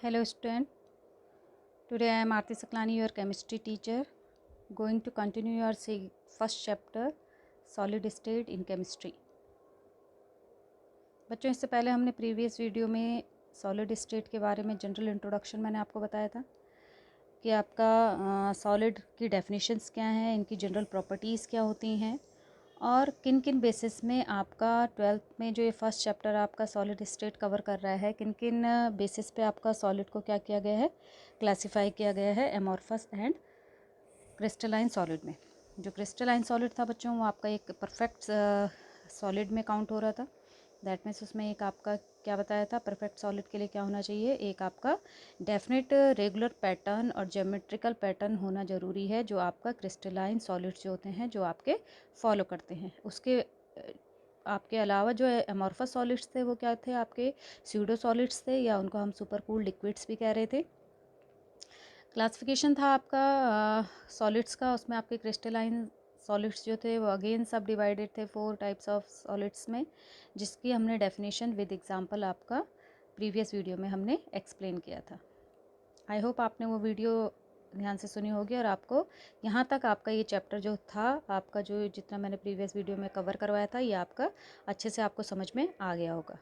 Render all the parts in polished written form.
Hello student, today I am Aarti Saklani, your chemistry teacher, going to continue your first chapter solid state in chemistry. बच्चों, इससे पहले हमने previous video में solid state के बारे में जनरल इंट्रोडक्शन मैंने आपको बताया था कि आपका सॉलिड की डेफिनेशंस क्या हैं, इनकी जनरल प्रॉपर्टीज़ क्या होती हैं और किन किन बेसिस में आपका 12th में जो ये फर्स्ट चैप्टर आपका सॉलिड स्टेट कवर कर रहा है, किन किन बेसिस पे आपका सॉलिड को क्या किया गया है, क्लासिफाई किया गया है एमॉर्फस एंड क्रिस्टलाइन सॉलिड में। जो क्रिस्टलाइन सॉलिड था बच्चों, वो आपका एक परफेक्ट सॉलिड में काउंट हो रहा था। दैट मीन्स उसमें एक आपका क्या बताया था, परफेक्ट सॉलिड के लिए क्या होना चाहिए, एक आपका डेफिनेट रेगुलर पैटर्न और ज्योमेट्रिकल पैटर्न होना ज़रूरी है, जो आपका क्रिस्टलाइन सॉलिड्स जो होते हैं जो आपके फॉलो करते हैं। उसके आपके अलावा जो एमॉर्फस सॉलिड्स थे वो क्या थे, आपके स्यूडो सॉलिड्स थे, या उनको हम सुपर कूल्ड लिक्विड्स भी कह रहे थे। क्लासिफिकेशन था आपका सॉलिड्स का, उसमें आपके क्रिस्टलाइन सॉलिड्स जो थे वो अगेन सब डिवाइडेड थे 4 टाइप्स ऑफ सॉलिड्स में, जिसकी हमने डेफिनेशन विद एग्जांपल आपका प्रीवियस वीडियो में हमने एक्सप्लेन किया था। आई होप आपने वो वीडियो ध्यान से सुनी होगी और आपको यहाँ तक आपका ये चैप्टर जो था, आपका जो जितना मैंने प्रीवियस वीडियो में कवर करवाया था, ये आपका अच्छे से आपको समझ में आ गया होगा।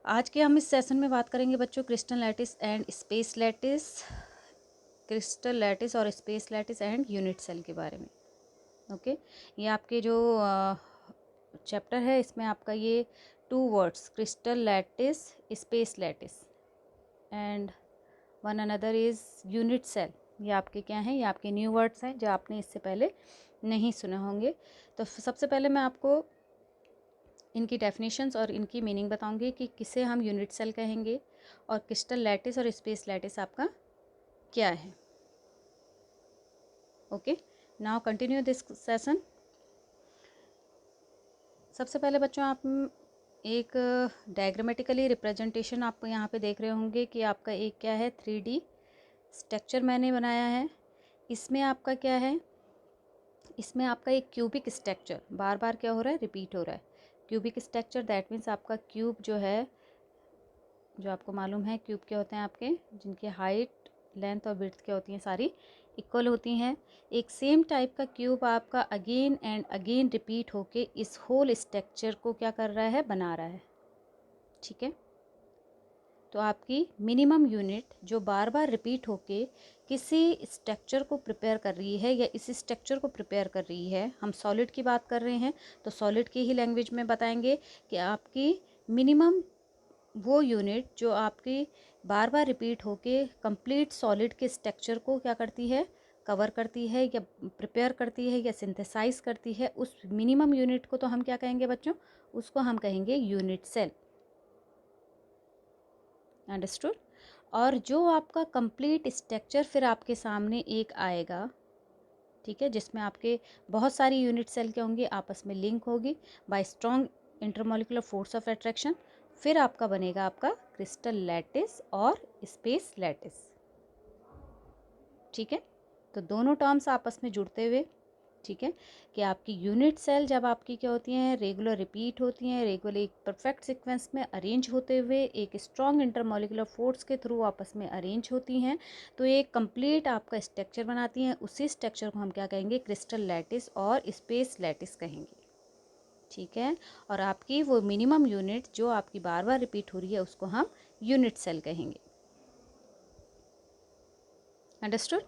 आज के हम इस सेशन में बात करेंगे बच्चों crystal lattice and space lattice, crystal lattice और space lattice and unit cell के बारे में। ओके, ये आपके जो चैप्टर है इसमें आपका ये 2 words crystal lattice, space lattice and one another is unit cell, ये आपके क्या हैं, ये आपके न्यू वर्ड्स हैं जो आपने इससे पहले नहीं सुने होंगे। तो सबसे पहले मैं आपको इनकी डेफिनेशंस और इनकी मीनिंग बताऊंगी कि किसे हम यूनिट सेल कहेंगे और क्रिस्टल लैटिस और स्पेस लैटिस आपका क्या है। Okay, now continue this session. सबसे पहले बच्चों आप एक डायग्रामेटिकली रिप्रेजेंटेशन आप यहाँ पे देख रहे होंगे कि आपका एक क्या है 3D स्ट्रक्चर मैंने बनाया है। इसमें आपका क्या है, इसमें आपका एक क्यूबिक स्ट्रक्चर बार बार क्या हो रहा है, रिपीट हो रहा है। क्यूबिक स्ट्रक्चर दैट मीन्स आपका क्यूब जो है, जो आपको मालूम है क्यूब क्या होते हैं आपके, जिनकी हाइट लेंथ और विड्थ क्या होती हैं, सारी इक्वल होती हैं। एक सेम टाइप का क्यूब आपका अगेन एंड अगेन रिपीट होके इस होल स्ट्रक्चर को क्या कर रहा है, बना रहा है। ठीक है, तो आपकी मिनिमम यूनिट जो बार बार रिपीट होके किसी स्ट्रक्चर को प्रिपेयर कर रही है या इस स्ट्रक्चर को प्रिपेयर कर रही है, हम सॉलिड की बात कर रहे हैं तो सॉलिड की ही लैंग्वेज में बताएंगे कि आपकी मिनिमम वो यूनिट जो आपकी बार बार रिपीट होके कंप्लीट सॉलिड के स्ट्रक्चर को क्या करती है, कवर करती है या प्रिपेयर करती है या सिंथेसाइज करती है, उस मिनिमम यूनिट को तो हम क्या कहेंगे बच्चों, उसको हम कहेंगे यूनिट सेल। अंडरस्टूड। और जो आपका कंप्लीट स्ट्रक्चर फिर आपके सामने एक आएगा, ठीक है, जिसमें आपके बहुत सारी यूनिट सेल क्या होंगी, आपस में लिंक होगी bye strong intermolecular force of attraction, फिर आपका बनेगा आपका क्रिस्टल लैटिस और स्पेस लैटिस। ठीक है, तो दोनों टर्म्स आपस में जुड़ते हुए, ठीक है, कि आपकी यूनिट सेल जब आपकी क्या होती हैं, रेगुलर रिपीट होती हैं, रेगुलर एक परफेक्ट सीक्वेंस में अरेंज होते हुए एक स्ट्रॉन्ग इंटरमोलिकुलर फोर्स के थ्रू आपस में अरेंज होती हैं, तो एक कंप्लीट आपका स्ट्रक्चर बनाती हैं। उसी स्ट्रक्चर को हम क्या कहेंगे, क्रिस्टल लैटिस और स्पेस लैटिस कहेंगे। ठीक है, और आपकी वो मिनिमम यूनिट जो आपकी बार बार रिपीट हो रही है उसको हम यूनिट सेल कहेंगे। Understood.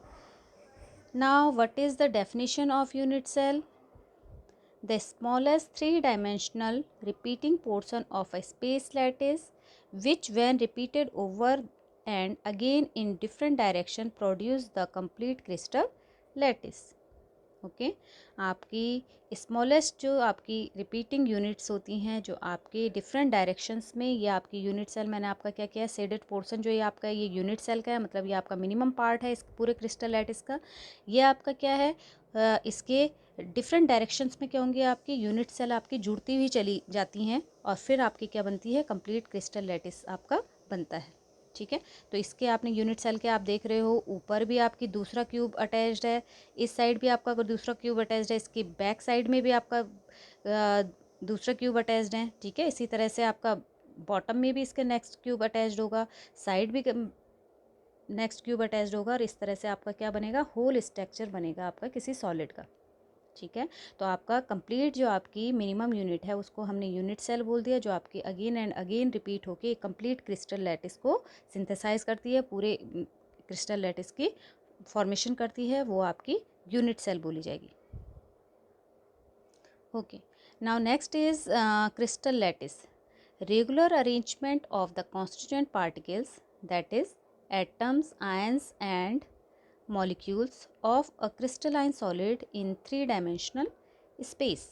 Now what is the definition of unit cell? The smallest three-dimensional repeating portion of a space lattice which when repeated over and again in different direction produce the complete crystal lattice. Okay, आपकी smallest जो आपकी repeating units होती हैं जो आपके different directions में, ये आपकी यूनिट सेल मैंने आपका क्या किया, शेडेड पोर्शन जो ये आपका ये यूनिट सेल का है, मतलब ये आपका मिनिमम पार्ट है इस पूरे क्रिस्टल लैटिस का। ये आपका क्या है, इसके डिफरेंट डायरेक्शंस में क्या होंगी, आपकी यूनिट सेल आपकी जुड़ती हुई चली जाती हैं और फिर आपकी क्या बनती है, कंप्लीट क्रिस्टल लैटिस आपका बनता है। ठीक है, तो इसके आपने यूनिट सेल के आप देख रहे हो, ऊपर भी आपकी दूसरा क्यूब अटैच्ड है, इस साइड भी आपका दूसरा क्यूब अटैच्ड है, इसकी बैक साइड में भी आपका दूसरा क्यूब अटैच्ड है। ठीक है, इसी तरह से आपका बॉटम में भी इसके नेक्स्ट क्यूब अटैच्ड होगा, साइड भी नेक्स्ट क्यूब अटैच्ड होगा, और इस तरह से आपका क्या बनेगा, होल स्ट्रक्चर बनेगा आपका किसी सॉलिड का। ठीक है, तो आपका कंप्लीट जो आपकी मिनिमम यूनिट है उसको हमने यूनिट सेल बोल दिया, जो आपकी अगेन एंड अगेन रिपीट होके एक कंप्लीट क्रिस्टल लैटिस को सिंथेसाइज करती है, पूरे क्रिस्टल लैटिस की फॉर्मेशन करती है, वो आपकी यूनिट सेल बोली जाएगी। Okay, now next is crystal lattice, regular arrangement of the constituent particles, that is atoms, ions and molecules of a crystalline solid in 3-dimensional space।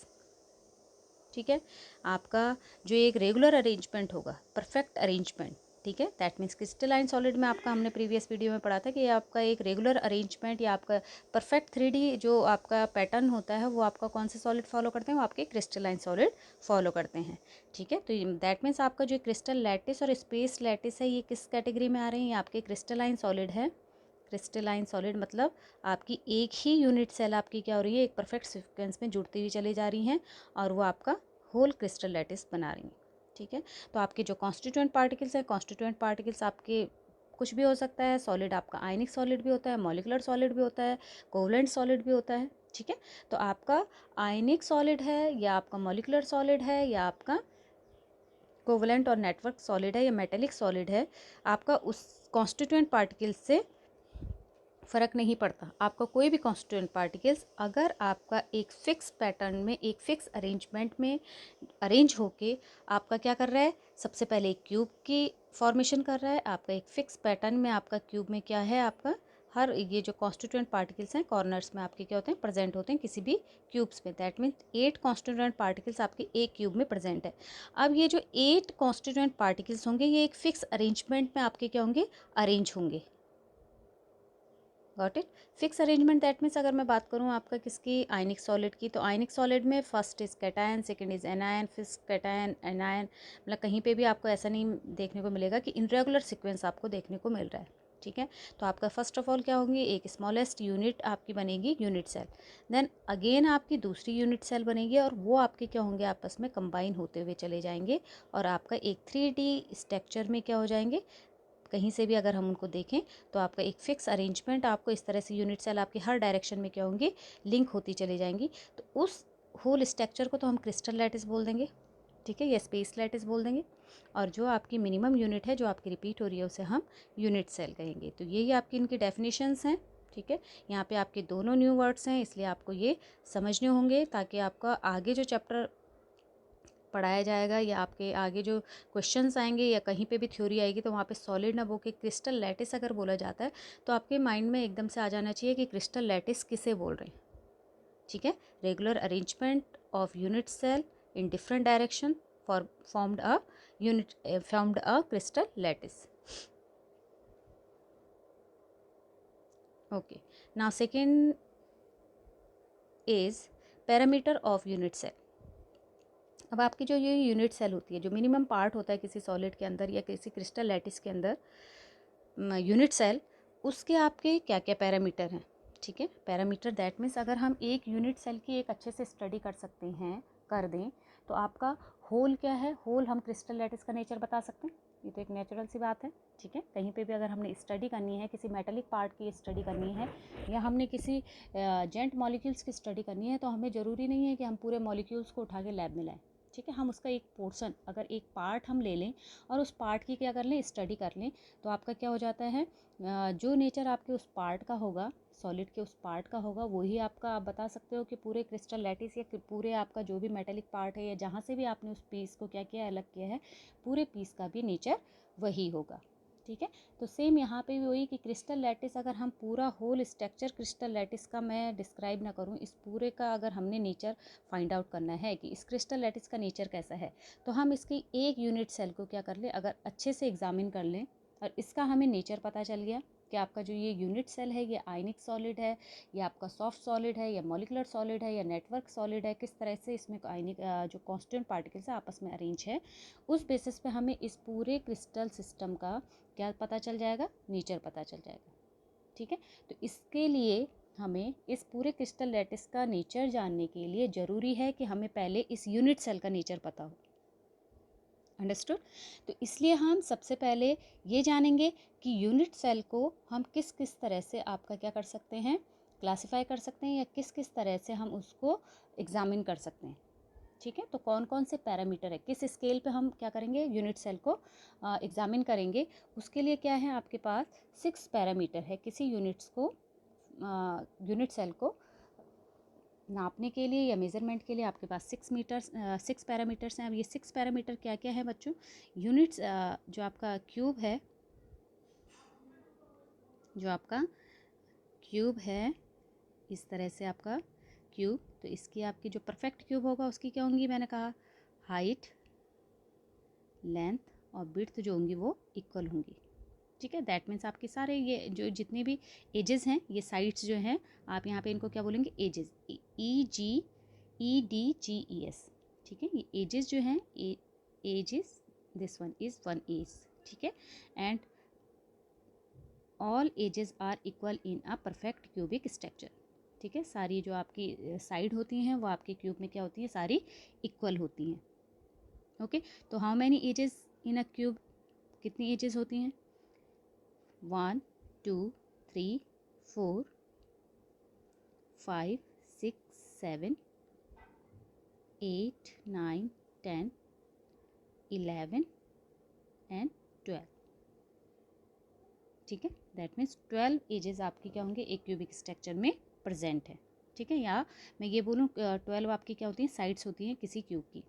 ठीक है, आपका जो एक रेगुलर अरेंजमेंट होगा, परफेक्ट अरेंजमेंट, ठीक है, दैट मीन्स क्रिस्टलाइन सॉलिड में आपका हमने प्रीवियस वीडियो में पढ़ा था कि आपका एक रेगुलर अरेंजमेंट या आपका परफेक्ट 3D जो आपका पैटर्न होता है वो आपका कौन से सॉलिड फॉलो करते हैं, वो आपके क्रिस्टलाइन सॉलिड फॉलो करते हैं। ठीक है, तो दैट मीन्स आपका जो क्रिस्टल लैटिस और स्पेस लैटिस है ये किस कैटेगरी में आ रहे हैं, ये आपके क्रिस्टलाइन सॉलिड है। क्रिस्टलाइन सॉलिड मतलब आपकी एक ही यूनिट सेल आपकी क्या हो रही है, एक परफेक्ट सीक्वेंस में जुड़ती हुई चली जा रही हैं और वो आपका होल क्रिस्टल लैटिस बना रही हैं। ठीक है, तो आपके जो कॉन्स्टिट्यूएंट पार्टिकल्स हैं, कॉन्स्टिट्यूएंट पार्टिकल्स आपके कुछ भी हो सकता है, सॉलिड आपका आयनिक सॉलिड भी होता है, मॉलिकुलर सॉलिड भी होता है, कोवलेंट सॉलिड भी होता है। ठीक है, तो आपका आयनिक सॉलिड है या आपका मॉलिकुलर सॉलिड है या आपका कोवलेंट और नेटवर्क सॉलिड है या मेटेलिक सॉलिड है, आपका उस कॉन्स्टिट्यूएंट पार्टिकल्स से फ़र्क नहीं पड़ता। आपका कोई भी कॉन्स्टिट्यूएंट पार्टिकल्स अगर आपका एक फ़िक्स पैटर्न में, एक फ़िक्स अरेंजमेंट में अरेंज होके आपका क्या कर रहा है, सबसे पहले एक क्यूब की फॉर्मेशन कर रहा है, आपका एक फ़िक्स पैटर्न में आपका क्यूब में क्या है, आपका हर ये जो कॉन्स्टिट्यूएंट पार्टिकल्स हैं कॉर्नर्स में आपके क्या होते हैं, प्रेजेंट होते हैं किसी भी क्यूब्स में। दैट मीन्स 8 कॉन्स्टिट्यूएंट पार्टिकल्स आपके एक क्यूब में प्रेजेंट है। अब ये जो 8 कॉन्स्टिट्यूएंट पार्टिकल्स होंगे ये एक फ़िक्स अरेंजमेंट में आपके क्या होंगे, अरेंज होंगे। Got it, fix arrangement that means अगर मैं बात करूँ आपका किसकी, आयनिक सॉलिड की, तो आयनिक सॉलिड में first is cation, second is anion, फिर कैटायन एनायन, मतलब कहीं पे भी आपको ऐसा नहीं देखने को मिलेगा कि इनरेगुलर सीक्वेंस आपको देखने को मिल रहा है। ठीक है, तो आपका फर्स्ट ऑफ ऑल क्या होंगी, एक स्मॉलेस्ट यूनिट आपकी बनेगी यूनिट सेल, देन अगेन आपकी दूसरी यूनिट सेल बनेगी और वो आपके क्या होंगे, आपस में कंबाइन होते हुए चले जाएंगे और आपका एक 3D स्ट्रक्चर में क्या हो जाएंगे, कहीं से भी अगर हम उनको देखें तो आपका एक फिक्स अरेंजमेंट, आपको इस तरह से यूनिट सेल आपके हर डायरेक्शन में क्या होंगी, लिंक होती चली जाएंगी। तो उस होल स्ट्रक्चर को तो हम क्रिस्टल लैटिस बोल देंगे। ठीक है, या स्पेस लैटिस बोल देंगे, और जो आपकी मिनिमम यूनिट है जो आपकी रिपीट हो रही है उसे हम यूनिट सेल कहेंगे। तो यही आपकी इनकी डेफिनेशंस हैं। ठीक है, यहाँ पे आपके दोनों न्यू वर्ड्स हैं इसलिए आपको ये समझने होंगे ताकि आपका आगे जो चैप्टर पढ़ाया जाएगा या आपके आगे जो क्वेश्चंस आएंगे या कहीं पे भी थ्योरी आएगी तो वहाँ पे सॉलिड ना बोल के क्रिस्टल लैटिस अगर बोला जाता है तो आपके माइंड में एकदम से आ जाना चाहिए कि क्रिस्टल लैटिस किसे बोल रहे हैं। ठीक है, regular arrangement of unit cell in different direction formed a crystal lattice. Okay, now second is parameter of unit cell. अब आपकी जो ये यूनिट सेल होती है, जो मिनिमम पार्ट होता है किसी सॉलिड के अंदर या किसी क्रिस्टल लैटिस के अंदर, यूनिट सेल, उसके आपके क्या क्या पैरामीटर हैं। ठीक है, पैरामीटर दैट मीन्स अगर हम एक यूनिट सेल की एक अच्छे से स्टडी कर सकते हैं, कर दें, तो आपका होल क्या है, होल हम क्रिस्टल लैटिस का नेचर बता सकते हैं, ये तो एक नेचुरल सी बात है। ठीक है, कहीं पे भी अगर हमने स्टडी करनी है, किसी मेटेलिक पार्ट की स्टडी करनी है या हमने किसी जेंट मॉलिक्यूल्स की स्टडी करनी है, तो हमें ज़रूरी नहीं है कि हम पूरे मॉलिक्यूल्स को उठा के लैब में लाएं। ठीक है, हम उसका एक पोर्शन, अगर एक पार्ट हम ले लें और उस पार्ट की क्या कर लें, स्टडी कर लें, तो आपका क्या हो जाता है, जो नेचर आपके उस पार्ट का होगा, सॉलिड के उस पार्ट का होगा, वही आपका आप बता सकते हो कि पूरे क्रिस्टल लैटिस या पूरे आपका जो भी मेटेलिक पार्ट है या जहाँ से भी आपने उस पीस को क्या किया, अलग किया है, पूरे पीस का भी नेचर वही होगा। ठीक है, तो सेम यहाँ पे भी वही कि क्रिस्टल लैटिस अगर हम पूरा होल स्ट्रक्चर क्रिस्टल लैटिस का मैं डिस्क्राइब ना करूँ, इस पूरे का अगर हमने नेचर फाइंड आउट करना है कि इस क्रिस्टल लैटिस का नेचर कैसा है, तो हम इसकी एक यूनिट सेल को क्या कर लें, अगर अच्छे से एग्जामिन कर लें और इसका हमें नेचर पता चल गया कि आपका जो ये यूनिट सेल है ये आयनिक सॉलिड है या आपका सॉफ्ट सॉलिड है या मॉलिकुलर सॉलिड है या नेटवर्क सॉलिड है, किस तरह से इसमें आयनिक जो कांस्टेंट पार्टिकल्स है आपस में अरेंज है, उस बेसिस पे हमें इस पूरे क्रिस्टल सिस्टम का क्या पता चल जाएगा, नेचर पता चल जाएगा। ठीक है, तो इसके लिए हमें इस पूरे क्रिस्टल लैटिस का नेचर जानने के लिए ज़रूरी है कि हमें पहले इस यूनिट सेल का नेचर पता हो। अंडरस्टूड। तो इसलिए हम सबसे पहले ये जानेंगे कि यूनिट सेल को हम किस किस तरह से आपका क्या कर सकते हैं, क्लासिफाई कर सकते हैं, या किस किस तरह से हम उसको एग्जामिन कर सकते हैं। ठीक है, तो कौन कौन से पैरामीटर है, किस स्केल पे हम क्या करेंगे, यूनिट सेल को एग्जामिन करेंगे। उसके लिए क्या है, आपके पास 6 पैरामीटर है किसी यूनिट सेल को नापने के लिए या मेज़रमेंट के लिए। आपके पास 6 पैरामीटर्स हैं। अब ये 6 पैरामीटर क्या क्या है बच्चों, यूनिट्स, जो आपका क्यूब है, इस तरह से आपका क्यूब, तो इसकी आपकी जो परफेक्ट क्यूब होगा उसकी क्या होंगी, मैंने कहा हाइट, लेंथ और विड्थ जो होंगी वो इक्वल होंगी। ठीक है, दैट मीन्स आपके सारे ये जो जितने भी एजेस हैं, ये साइड्स जो हैं, आप यहाँ पे इनको क्या बोलेंगे, एजेस, EGEDGES। ठीक है, ये एजेस जो हैं, edges, this one is 1 edge. ठीक है, and all edges are equal in a perfect cubic structure. ठीक है, सारी जो आपकी साइड होती हैं वो आपके क्यूब में क्या होती हैं, सारी इक्वल होती हैं। ओके, तो how many edges in a cube, कितनी एजेस होती हैं, 1 2 3 4 5 6 7 8 9 10 11 एंड 12। ठीक है, दैट मीन्स 12 एजेस आपकी क्या होंगे, एक क्यूबिक स्ट्रक्चर में प्रेजेंट है। ठीक है, या मैं ये बोलूँ 12 आपकी क्या होती हैं, साइड्स होती हैं किसी क्यूब की।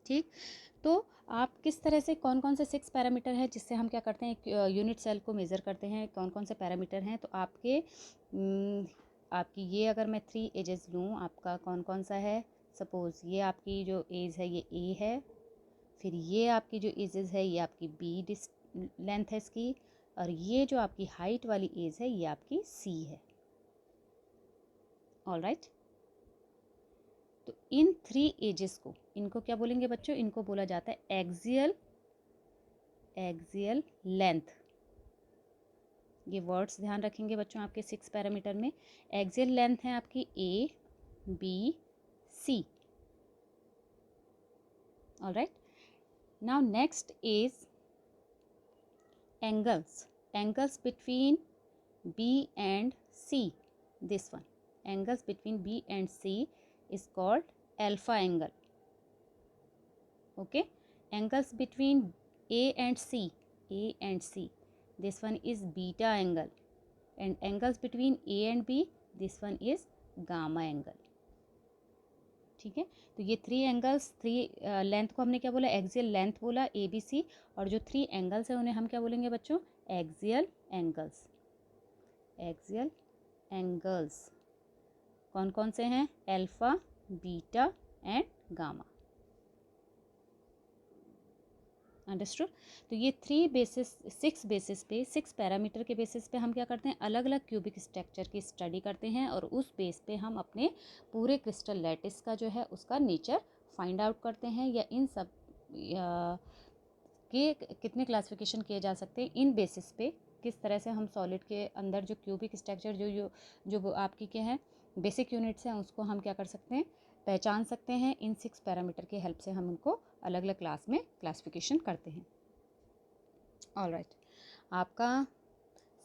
ठीक, तो आप किस तरह से, कौन कौन से 6 पैरामीटर हैं जिससे हम क्या करते हैं, यूनिट सेल को मेज़र करते हैं, कौन कौन से पैरामीटर हैं। तो आपकी ये अगर मैं 3 एजेस लूँ, आपका कौन कौन सा है, सपोज़ ये आपकी जो एज है ये ए है, फिर ये आपकी जो एजेस है ये आपकी बी लेंथ है इसकी, और ये जो आपकी हाइट वाली एज है ये आपकी सी है। ऑल राइट, तो इन 3 एजेस को, इनको क्या बोलेंगे बच्चों, इनको बोला जाता है एक्सियल लेंथ। ये वर्ड्स ध्यान रखेंगे बच्चों आपके 6 पैरामीटर में। एक्सियल लेंथ है आपकी A B C. All right, now next is angles between B and C. This one, angles between B and C is called alpha angle. Okay, angles between A and C, this one is beta angle, and angles between A and B, this one is gamma angle. ठीक है, तो ये 3 angles, 3 length को हमने क्या बोला, axial length बोला, ABC, और जो 3 एंगल्स हैं उन्हें हम क्या बोलेंगे बच्चों, एक्सियल एंगल्स। कौन कौन से हैं, alpha, beta and gamma. Understood. तो ये 6 पैरामीटर के बेसिस पे हम क्या करते हैं, अलग अलग क्यूबिक स्ट्रक्चर की स्टडी करते हैं, और उस बेस पे हम अपने पूरे क्रिस्टल लैटिस का जो है उसका नेचर फाइंड आउट करते हैं, या इन सब के कितने क्लासिफिकेशन किए जा सकते हैं, इन बेसिस पे किस तरह से हम सॉलिड के अंदर जो क्यूबिक स्ट्रक्चर जो आपकी क्या है बेसिक यूनिट्स हैं उसको हम क्या कर सकते हैं, पहचान सकते हैं। इन 6 पैरामीटर की हेल्प से हम उनको अलग अलग क्लास में क्लासिफिकेशन करते हैं। ऑल राइट, आपका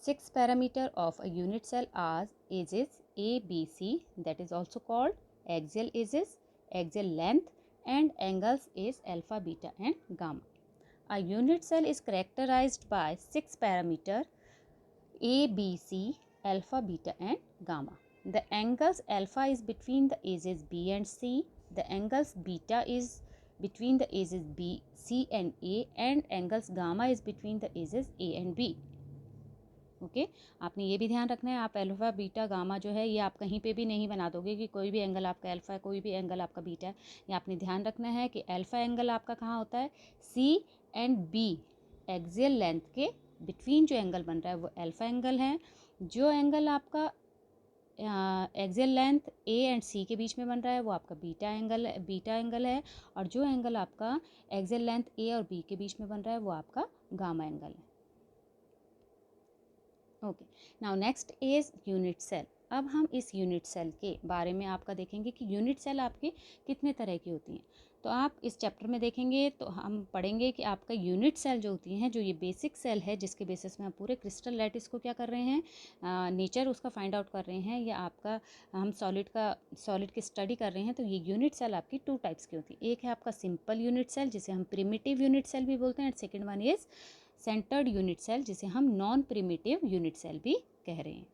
6 parameter of a unit cell are edges ABC, that is also called axial edges, axial length, and angles is alpha, beta and gamma. A unit cell is characterized by 6 parameter ABC, alpha, beta and gamma. The angles alpha is between the edges B and C. The angles beta is between the edges B, C and A, and angles gamma is between the edges A and B. Okay, आपने ये भी ध्यान रखना है, आप alpha beta gamma जो है ये आप कहीं पे भी नहीं बना दोगे कि कोई भी एंगल आपका अल्फा है, कोई भी एंगल आपका बीटा है। ये आपने ध्यान रखना है कि अल्फा एंगल आपका कहाँ होता है, C and B axial length के बिटवीन जो एंगल बन रहा है वो अल्फा एंगल है। जो एंगल आपका axial length A and C के बीच में बन रहा है वो आपका बीटा एंगल है, और जो एंगल आपका एक्सियल लेंथ A और B के बीच में बन रहा है वो आपका गामा एंगल है। Okay, now next is unit cell. अब हम इस यूनिट सेल के बारे में आपका देखेंगे कि यूनिट सेल आपके कितने तरह की होती हैं। तो आप इस चैप्टर में देखेंगे तो हम पढ़ेंगे कि आपका यूनिट सेल जो होती हैं, जो ये बेसिक सेल है जिसके बेसिस में हम पूरे क्रिस्टल लैटिस को क्या कर रहे हैं, नेचर उसका फाइंड आउट कर रहे हैं, या आपका हम सॉलिड की स्टडी कर रहे हैं। तो ये यूनिट सेल आपकी 2 टाइप्स की होती है। एक है आपका सिंपल यूनिट सेल जिसे हम प्रिमिटिव यूनिट सेल भी बोलते हैं, and second one is centred unit cell जिसे हम नॉन प्रिमिटिव यूनिट सेल भी कह रहे हैं।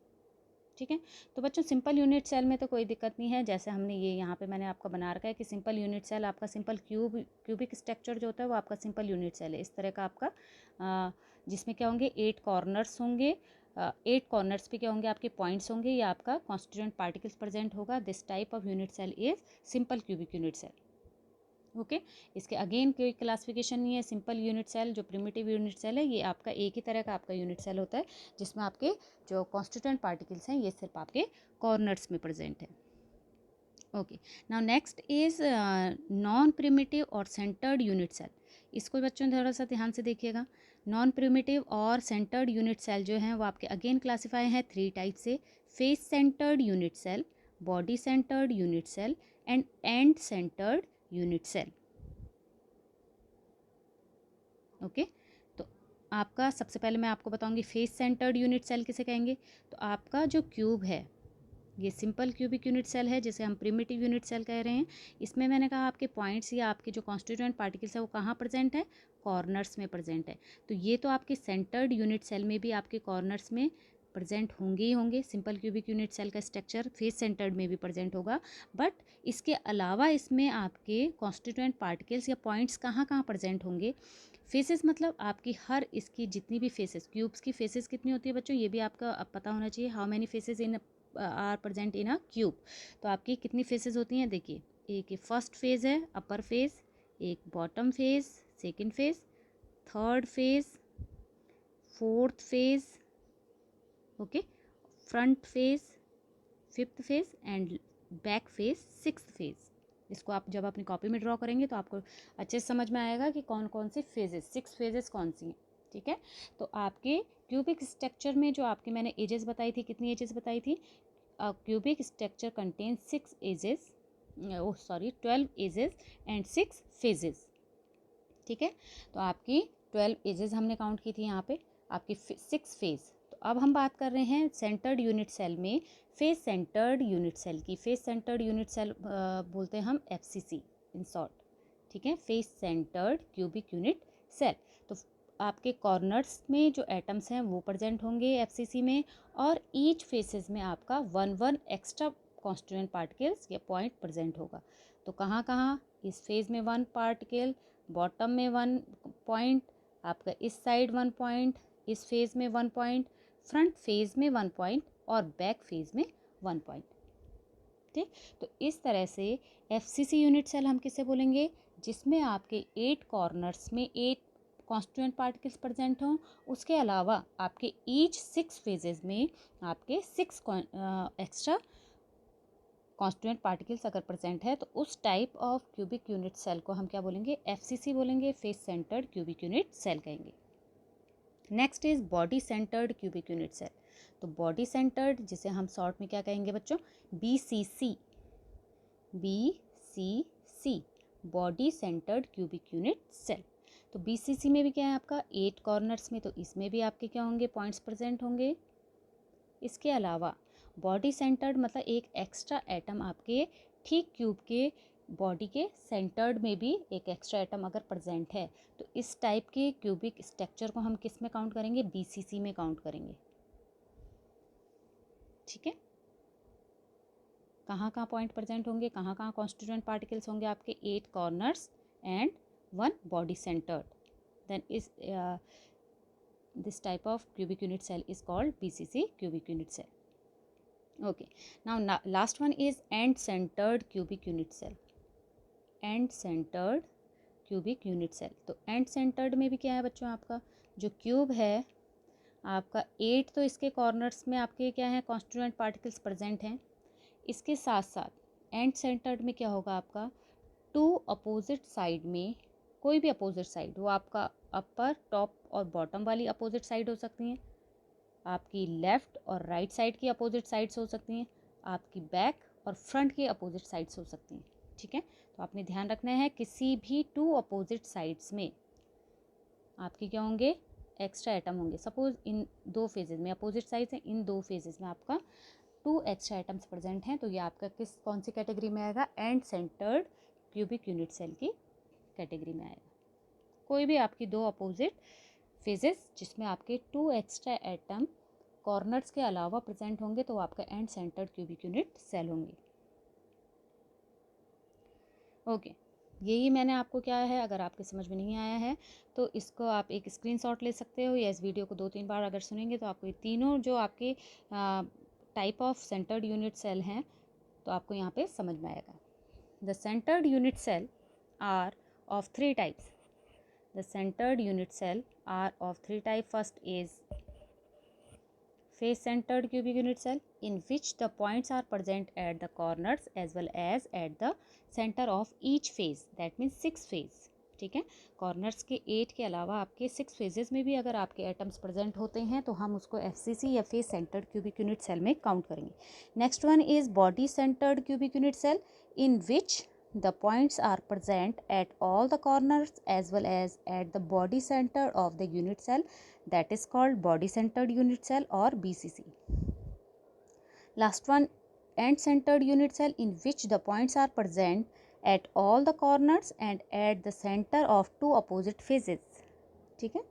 ठीक है, तो बच्चों सिंपल यूनिट सेल में तो कोई दिक्कत नहीं है। जैसे हमने ये यहाँ पे मैंने आपका बना रखा है कि सिंपल यूनिट सेल आपका सिंपल क्यूबिक स्ट्रक्चर जो होता है वो आपका सिंपल यूनिट सेल है। इस तरह का आपका जिसमें क्या होंगे 8 कॉर्नर्स होंगे, 8 कॉर्नर्स पे क्या होंगे आपके पॉइंट्स होंगे, या आपका कॉन्स्टिट्यूएंट पार्टिकल्स प्रेजेंट होगा। This type of unit cell is simple cubic unit cell. Okay, इसके अगेन कोई क्लासिफिकेशन नहीं है। सिंपल यूनिट सेल जो प्रिमिटिव यूनिट सेल है ये आपका एक ही तरह का आपका यूनिट सेल होता है जिसमें आपके जो कॉन्स्टिट्यूएंट पार्टिकल्स हैं ये सिर्फ आपके कॉर्नर्स में प्रेजेंट है। Okay, now next is non primitive और सेंटर्ड यूनिट सेल। इसको बच्चों थोड़ा सा ध्यान से देखिएगा। नॉन प्रिमिटिव और सेंटर्ड यूनिट सेल जो हैं वो आपके अगेन क्लासीफाई हैं 3 टाइप से: face centred unit cell, body centred unit cell and end centred unit cell. Okay, तो आपका सबसे पहले मैं आपको बताऊंगी फेस सेंटर्ड यूनिट सेल किसे कहेंगे। तो आपका जो क्यूब है ये सिंपल क्यूबिक यूनिट सेल है जिसे हम प्रिमिटिव यूनिट सेल कह रहे हैं। इसमें मैंने कहा आपके पॉइंट्स या आपके जो कॉन्स्टिट्यूएंट पार्टिकल्स है वो कहाँ प्रेजेंट है, कॉर्नर्स में प्रेजेंट है। तो ये तो आपके सेंटर्ड यूनिट सेल में भी आपके कॉर्नर्स में प्रेजेंट होंगे ही होंगे। सिंपल क्यूबिक यूनिट सेल का स्ट्रक्चर फेस सेंटर्ड में भी प्रेजेंट होगा, बट इसके अलावा इसमें आपके कॉन्स्टिट्यूएंट पार्टिकल्स या पॉइंट्स कहाँ कहाँ प्रेजेंट होंगे। फेसेस मतलब आपकी हर इसकी जितनी भी फेसेस, क्यूब्स की फेसेस कितनी होती है बच्चों ये भी आपका अब पता होना चाहिए। How many faces in are present in a cube. तो आपकी कितनी फेसेस होती हैं देखिए, एक फर्स्ट फेज है अपर फेज, एक bottom phase, second phase, third phase, fourth phase, okay, front phase, fifth phase and back phase, sixth phase. इसको आप जब अपनी कॉपी में ड्रॉ करेंगे तो आपको अच्छे से समझ में आएगा कि कौन कौन सी फेजेस, 6 फेजेस कौन सी हैं। ठीक है, तो आपके क्यूबिक स्ट्रक्चर में जो आपकी मैंने एजेस बताई थी, कितनी एजेस बताई थी, cubic structure contains 12 edges and 6 faces. ठीक है, तो आपकी 12 एजेस हमने काउंट की थी यहाँ पे, आपकी 6 फेज। तो अब हम बात कर रहे हैं सेंटर्ड यूनिट सेल में फेस सेंटर्ड यूनिट सेल की। फेस सेंटर्ड यूनिट सेल बोलते हैं हम FCC इन शॉर्ट। ठीक है, face centred cubic unit cell. तो आपके कॉर्नर्स में जो एटम्स हैं वो प्रेजेंट होंगे FCC में, और ईच फेसेस में आपका 1 एक्स्ट्रा कॉन्स्टिट्यूएंट पार्टिकल्स या पॉइंट प्रेजेंट होगा। तो कहाँ कहाँ, इस फेज में 1 पार्टिकल, बॉटम में 1 पॉइंट, आपका इस साइड 1 पॉइंट, इस फेज में 1 पॉइंट, फ्रंट फेज में 1 पॉइंट और बैक फेज में 1 पॉइंट। ठीक, तो इस तरह से FCC यूनिट सेल हम किसे बोलेंगे, जिसमें आपके 8 कॉर्नर्स में 8 कॉन्स्टिट्यूएंट पार्टिकल्स प्रेजेंट हों। उसके अलावा आपके ईच 6 फेजेस में आपके 6 एक्स्ट्रा कॉन्स्टिट्यूएंट पार्टिकल्स अगर प्रेजेंट है तो उस type of cubic unit cell को हम क्या बोलेंगे, FCC बोलेंगे, face centred cubic unit cell कहेंगे। Next is body centred cubic unit cell. तो बॉडी सेंटर्ड जिसे हम शॉर्ट में क्या कहेंगे बच्चों, BCC, body centred cubic unit cell. तो BCC में भी क्या है आपका 8 कॉर्नर्स में, तो इसमें भी आपके क्या होंगे, पॉइंट्स प्रेजेंट होंगे। इसके अलावा बॉडी सेंटर्ड मतलब एक एक्स्ट्रा एटम आपके ठीक क्यूब के बॉडी के सेंटर्ड में भी एक एक्स्ट्रा एटम अगर प्रेजेंट है तो इस टाइप के क्यूबिक स्ट्रक्चर को हम किस में काउंट करेंगे, BCC में काउंट करेंगे। ठीक है, कहाँ कहाँ पॉइंट प्रेजेंट होंगे, कहाँ कहाँ कॉन्स्टिट्यूएंट पार्टिकल्स होंगे, आपके 8 corners and 1 body centred, then इस this type of cubic unit cell is called BCC cubic unit cell. Okay, now last one is end centered cubic unit cell. End centered cubic unit cell. तो end centered में भी क्या है बच्चों, आपका जो cube है आपका 8 तो इसके कॉर्नर्स में आपके क्या है, कॉन्स्टिट्यूएंट पार्टिकल्स प्रेजेंट हैं। इसके साथ साथ एंड सेंटर्ड में क्या होगा आपका, 2 अपोजिट साइड में, कोई भी अपोजिट साइड, वो आपका अपर, टॉप और बॉटम वाली अपोजिट साइड हो सकती हैं, आपकी लेफ़्ट और राइट साइड की अपोजिट साइड्स हो सकती हैं, आपकी बैक और फ्रंट की अपोजिट साइड्स हो सकती हैं। ठीक है। तो आपने ध्यान रखना है किसी भी टू अपोजिट साइड्स में आपके क्या होंगे, एक्स्ट्रा एटम होंगे। सपोज इन दो फेजेस में, अपोजिट साइड्स हैं, इन दो फेजेस में आपका 2 एक्स्ट्रा एटम्स प्रेजेंट हैं, तो ये आपका कौन सी कैटेगरी में आएगा, end centred cubic unit cell की कैटेगरी में आएगा। कोई भी आपकी दो अपोजिट फेजेस जिसमें आपके 2 एक्स्ट्रा एटम कॉर्नर्स के अलावा प्रेजेंट होंगे तो आपका end centred cubic unit cell होंगे। ओके, यही मैंने आपको क्या है, अगर आपके समझ में नहीं आया है तो इसको आप एक स्क्रीनशॉट ले सकते हो, या इस वीडियो को 2-3 बार अगर सुनेंगे तो आपको ये तीनों जो आपके type of centred unit cell हैं तो आपको यहाँ पे समझ में आएगा। The centred unit cell are of 3 types. The centered unit cell are of 3 types. First is face centered cubic unit cell, in which the points are present at the corners as well as at the center of each phase. That means 6 phase. ठीक है, corners के 8 के अलावा आपके 6 phases में भी अगर आपके एटम्स प्रेजेंट होते हैं तो हम उसको FCC या face centred cubic unit cell में काउंट करेंगे। Next one is body centred cubic unit cell, in which the points are present at all the corners as well as at the body center of the unit cell, that is called body centered unit cell or BCC. Last one, end centered unit cell, in which the points are present at all the corners and at the center of two opposite phases. ठीक है,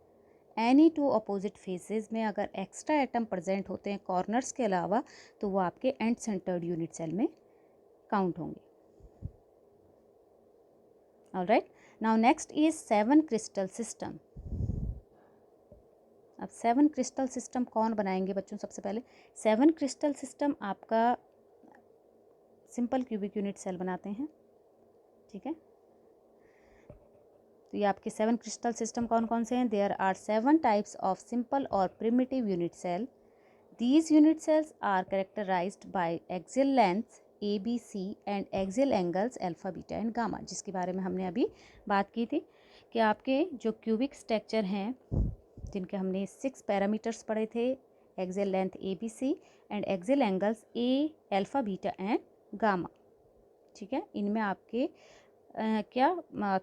any two opposite phases में अगर extra atom present होते हैं corners के अलावा तो वो आपके एंड सेंटर्ड यूनिट सेल में काउंट होंगे। All right, now next is 7 crystal system. अब 7 क्रिस्टल सिस्टम कौन बनाएंगे बच्चों, सबसे पहले 7 क्रिस्टल सिस्टम आपका सिंपल क्यूबिक यूनिट सेल बनाते हैं। ठीक है, तो ये आपके 7 क्रिस्टल सिस्टम कौन कौन से हैं, there are 7 types of simple और primitive unit cell. These unit cells are characterised by axial lengths ABC and axial angles alpha beta and gamma, जिसके बारे में हमने अभी बात की थी कि आपके जो क्यूबिक स्ट्रक्चर हैं जिनके हमने 6 पैरामीटर्स पढ़े थे, axial length ABC and axial angles A alpha beta and gamma. ठीक है, इनमें आपके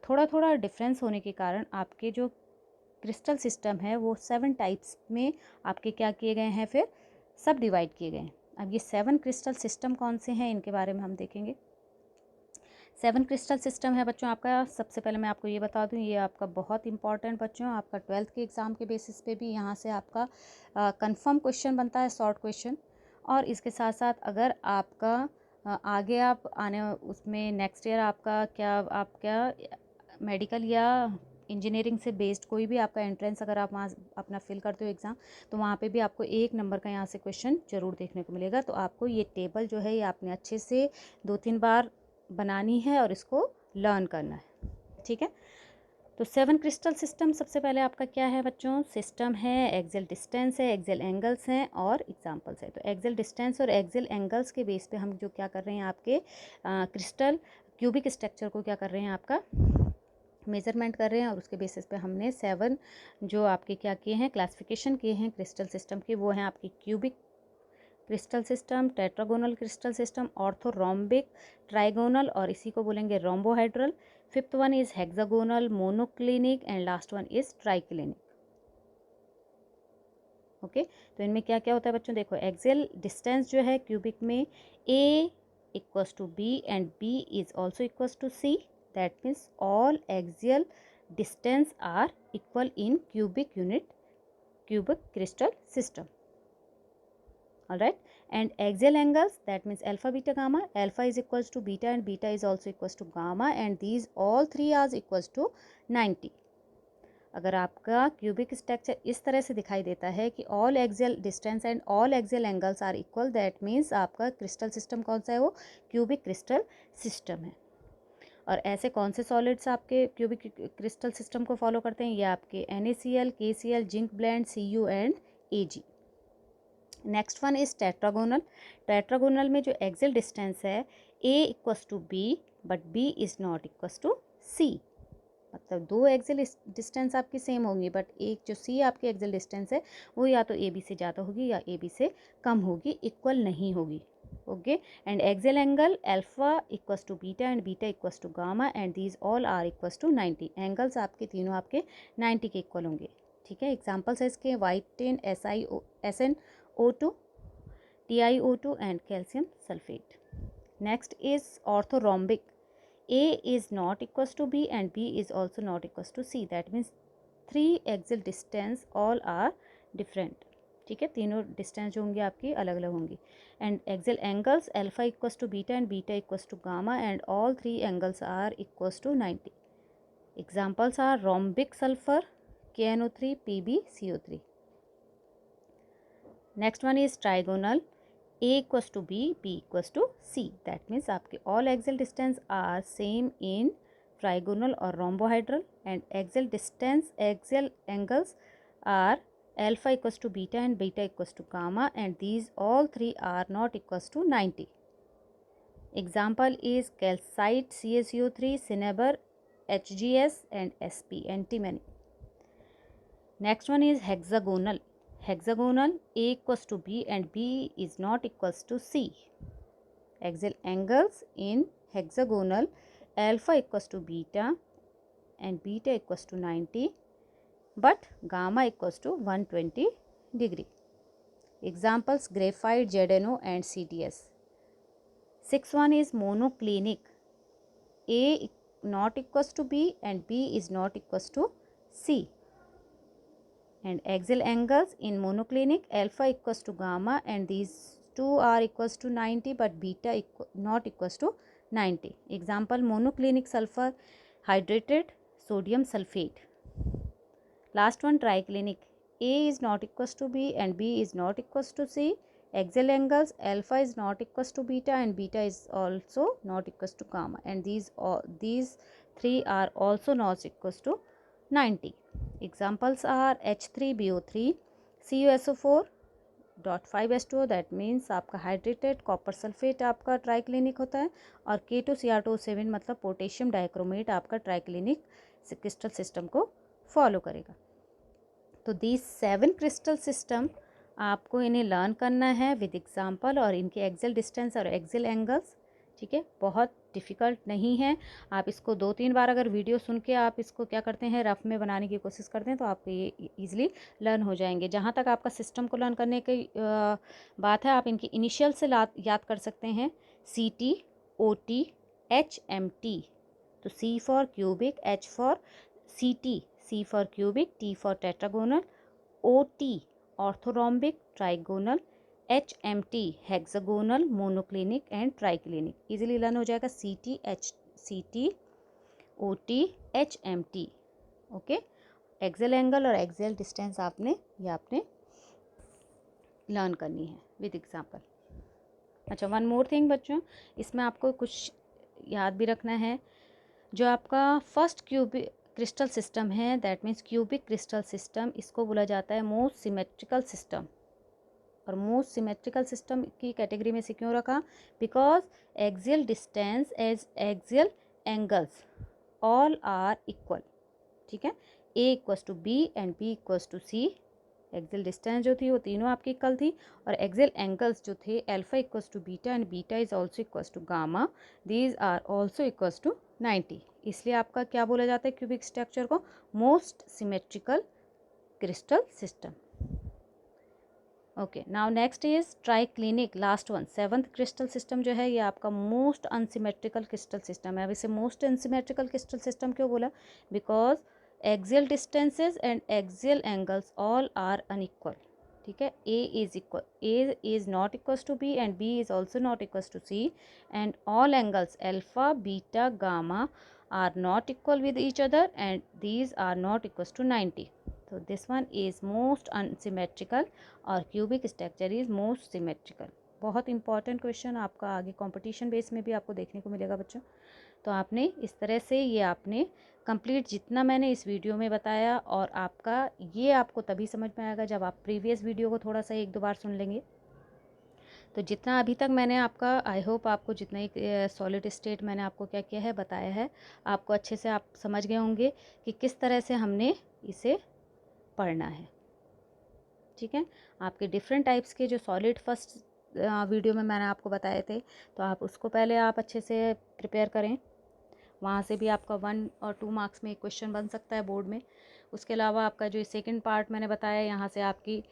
थोड़ा थोड़ा डिफरेंस होने के कारण आपके जो क्रिस्टल सिस्टम है वो 7 टाइप्स में आपके क्या किए गए हैं, फिर सब डिवाइड किए गए हैं। अब ये 7 क्रिस्टल सिस्टम कौन से हैं इनके बारे में हम देखेंगे। 7 क्रिस्टल सिस्टम है बच्चों आपका, सबसे पहले मैं आपको ये बता दूं, ये आपका बहुत इंपॉर्टेंट बच्चों, आपका 12th के एग्ज़ाम के बेसिस पे भी यहाँ से आपका कंफर्म क्वेश्चन बनता है, शॉर्ट क्वेश्चन। और इसके साथ साथ अगर आपका आगे आप आने उसमें नेक्स्ट ईयर आपका मेडिकल या इंजीनियरिंग से बेस्ड कोई भी आपका एंट्रेंस अगर आप वहाँ अपना फिल करते हो एग्ज़ाम, तो वहाँ पे भी आपको 1 नंबर का यहाँ से क्वेश्चन ज़रूर देखने को मिलेगा। तो आपको ये टेबल जो है ये आपने अच्छे से 2-3 बार बनानी है और इसको लर्न करना है। ठीक है, तो 7 क्रिस्टल सिस्टम सबसे पहले आपका क्या है बच्चों, सिस्टम है, एक्सियल डिस्टेंस है, एक्सियल एंगल्स हैं और एग्जांपल्स है। तो एक्सियल डिस्टेंस और एक्सियल एंगल्स के बेस पे हम जो क्या कर रहे हैं आपके क्रिस्टल क्यूबिक स्ट्रक्चर को क्या कर रहे हैं आपका मेजरमेंट कर रहे हैं, और उसके बेसिस पे हमने 7 जो आपके क्या किए हैं, क्लासिफिकेशन किए हैं क्रिस्टल सिस्टम की, वो हैं आपकी cubic crystal system, tetragonal crystal system, orthorhombic, trigonal और इसी को बोलेंगे रोम्बोहाइड्रल। 5th one is hexagonal, monoclinic and last one is triclinic. Okay, तो इनमें क्या क्या होता है बच्चों, देखो एक्सियल डिस्टेंस जो है क्यूबिक में A equals to B and B is also equals to C, that means all axial distance are equal in cubic crystal system. All right, and axial angles, that means alpha beta gamma, alpha is equals to beta and beta is also equals to gamma, and these all three are equals to 90। अगर आपका cubic structure इस तरह से दिखाई देता है कि all axial distance and all axial angles are equal, that means आपका क्रिस्टल सिस्टम कौन सा है, वो क्यूबिक क्रिस्टल सिस्टम है। और ऐसे कौन से सॉलिड्स आपके क्यूबिक क्रिस्टल सिस्टम को फॉलो करते हैं, ये आपके NaCl, KCl, zinc blende, Cu and Ag। Next one is tetragonal. Tetragonal में जो एक्सियल डिस्टेंस है A equals to B but B is not equals to C, मतलब 2 एक्सियल डिस्टेंस आपकी सेम होंगी बट एक जो C आपकी एक्सियल डिस्टेंस है वो या तो AB से ज़्यादा होगी या AB से कम होगी, इक्वल नहीं होगी। Okay, and axial angle alpha equals to beta and beta equals to gamma and these all are equals to 90. Angles आपके तीनों आपके 90 के इक्वल होंगे. ठीक है, एग्जाम्पल्स है इसके white tin SiO2, TiO2 and calcium sulfate. Next is orthorhombic. A is not equals to B and B is also not equals to C. That means 3 axial distance all are different. ठीक है, तीनों distance जो होंगी आपकी अलग अलग होंगी. And axial angles alpha equals to beta and beta equals to gamma and all 3 angles are equals to 90. Examples are rhombic sulphur KNO3 PbCO3. Next one is trigonal A equals to B, B equals to C. That means आपके all axial distance are same in trigonal or rhombohedral and axial distance, axial angles are alpha equals to beta and beta equals to gamma and these all three are not equals to 90. Example is calcite CaCO3, cinnabar HGS and SP, antimony. Next one is hexagonal. Hexagonal A equals to B and B is not equals to C. Axial angles in hexagonal alpha equals to beta and beta equals to 90 but gamma equals to 120 degree. Examples graphite, ZNO and CDS. Sixth one is monoclinic. A not equals to B and B is not equals to C. And axial angles in monoclinic alpha equals to gamma and these two are equals to 90 but beta not equals to 90. Example monoclinic sulfur hydrated sodium sulfate. Last one triclinic. A is not equals to B and B is not equals to C. Axial angles alpha is not equals to beta and beta is also not equals to gamma and these three are also not equals to 90. Examples are H3BO3, CuSO4.5H2O that means आपका hydrated copper sulphate आपका triclinic होता है और K2Cr2O7 मतलब potassium dichromate आपका triclinic crystal system को follow करेगा. तो दीज 7 क्रिस्टल सिस्टम आपको इन्हें लर्न करना है विद एग्जाम्पल और इनके एक्सियल डिस्टेंस और एक्सियल एंगल्स. ठीक है, बहुत डिफ़िकल्ट नहीं है. आप इसको 2-3 बार अगर वीडियो सुन के आप इसको क्या करते हैं रफ़ में बनाने की कोशिश करते हैं तो आपको ये ईज़िली लर्न हो जाएंगे. जहाँ तक आपका सिस्टम को लर्न करने की बात है आप इनकी इनिशियल से याद कर सकते हैं. CT, OT, HMT. तो C for cubic, H for CT, C for cubic, T for tetragonal, OT orthorhombic, trigonal, HMT hexagonal, monoclinic and triclinic. Easily learn हो जाएगा CT, OT, HMT. Okay, axial angle और axial distance आपने learn करनी है with example. अच्छा, one more thing बच्चों, इसमें आपको कुछ याद भी रखना है. जो आपका फर्स्ट क्यूबिक क्रिस्टल सिस्टम है that means cubic crystal system, इसको बोला जाता है मोस्ट सिमेट्रिकल सिस्टम. और मोस्ट सिमेट्रिकल सिस्टम की कैटेगरी में से क्यों रखा? Because axial distance as axial angles all are equal. ठीक है, A equals to B and B equals to C. Axial distance जो थी वो तीनों आपकी इक्वल थी और एक्सियल एंगल्स जो थे alpha equals to beta and beta is also equals to gamma. These are also equals to 90. इसलिए आपका क्या बोला जाता है क्यूबिक स्ट्रक्चर को? Most symmetrical crystal system. Okay, now next is triclinic, last one, 7th crystal system जो है ये आपका मोस्ट अनसिमेट्रिकल क्रिस्टल सिस्टम है. अब इसे मोस्ट अनसिमेट्रिकल क्रिस्टल सिस्टम क्यों बोला? Because axial distances and axial angles all are unequal. ठीक है, A is not equals to B and B is also not equals to C and all angles alpha, beta, gamma are not equal with each other and these are not equals to 90. So this one is most unsymmetrical और cubic structure is most symmetrical. बहुत important question आपका आगे competition base में भी आपको देखने को मिलेगा बच्चों. तो आपने इस तरह से ये आपने कंप्लीट जितना मैंने इस वीडियो में बताया और आपका ये आपको तभी समझ में आएगा जब आप प्रीवियस वीडियो को थोड़ा सा 1-2 बार सुन लेंगे. तो जितना अभी तक मैंने आपका आई होप आपको जितना ही सॉलिड स्टेट मैंने आपको क्या किया है बताया है आपको अच्छे से आप समझ गए होंगे कि किस तरह से हमने इसे पढ़ना है. ठीक है, आपके डिफरेंट टाइप्स के जो सॉलिड फर्स्ट वीडियो में मैंने आपको बताए थे, तो आप उसको पहले आप अच्छे से प्रिपेयर करें। वहाँ से भी आपका 1 और 2 मार्क्स में एक क्वेश्चन बन सकता है बोर्ड में। उसके अलावा आपका जो सेकंड पार्ट मैंने बताया, यहाँ से आपकी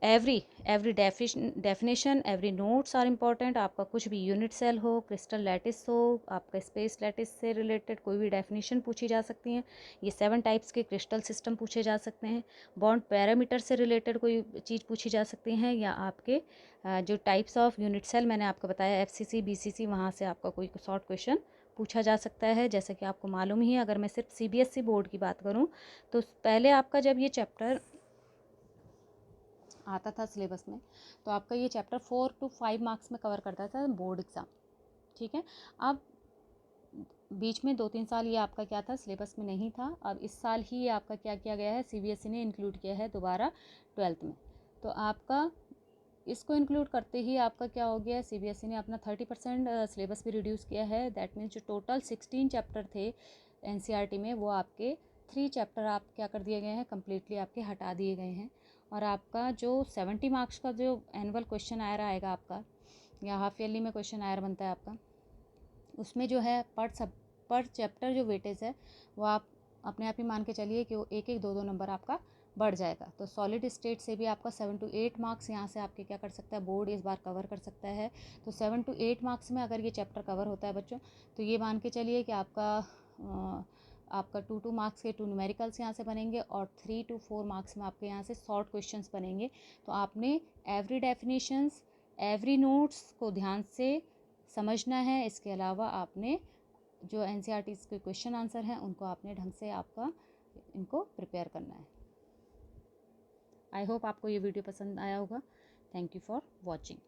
every definition, every notes are important. आपका कुछ भी यूनिट सेल हो, क्रिस्टल लैटिस हो, आपका स्पेस लैटिस से रिलेटेड कोई भी डेफिनेशन पूछी जा सकती हैं। ये 7 टाइप्स के क्रिस्टल सिस्टम पूछे जा सकते हैं। बॉन्ड पैरामीटर से रिलेटेड कोई चीज़ पूछी जा सकती हैं, या आपके जो टाइप्स ऑफ यूनिट सेल मैंने आपको बताया FCC BCC, वहाँ से आपका कोई शॉर्ट क्वेश्चन पूछा जा सकता है। जैसे कि आपको मालूम ही है, अगर मैं सिर्फ CBSE बोर्ड की बात करूँ तो पहले आपका जब ये चैप्टर आता था सिलेबस में, तो आपका ये चैप्टर 4 to 5 मार्क्स में कवर करता था बोर्ड एग्ज़ाम। ठीक है, अब बीच में 2-3 साल ये आपका क्या था, सिलेबस में नहीं था। अब इस साल ही ये आपका क्या किया गया है, CBSE ने इंक्लूड किया है दोबारा 12th में। तो आपका इसको इंक्लूड करते ही आपका क्या हो गया, CBSE ने अपना 30% सिलेबस भी रिड्यूस किया है। दैट मीन्स जो टोटल 16 चैप्टर थे NCERT में, वो आपके 3 चैप्टर आप क्या कर दिए गए हैं, कम्प्लीटली आपके हटा दिए गए हैं। और आपका जो 70 मार्क्स का जो एनुअल क्वेश्चन आयर आएगा आपका, या हाफ ईयरली में क्वेश्चन आयर बनता है आपका, उसमें जो है पर चैप्टर जो वेटेज है वो आप अपने आप ही मान के चलिए कि वो 1-1, 2-2 नंबर आपका बढ़ जाएगा। तो सॉलिड स्टेट से भी आपका 7 to 8 मार्क्स यहाँ से आपके क्या कर सकता है, बोर्ड इस बार कवर कर सकता है। तो 7 to 8 मार्क्स में अगर ये चैप्टर कवर होता है बच्चों, तो ये मान के चलिए कि आपका 2-2 मार्क्स के 2 न्यूमेरिकल्स यहाँ से बनेंगे, और 3 to 4 मार्क्स में आपके यहाँ से शॉर्ट क्वेश्चंस बनेंगे। तो आपने एवरी डेफिनेशंस, एवरी नोट्स को ध्यान से समझना है। इसके अलावा आपने जो NCERT के क्वेश्चन आंसर हैं उनको आपने ढंग से आपका इनको प्रिपेयर करना है। आई होप आपको ये वीडियो पसंद आया होगा। Thank you for watching.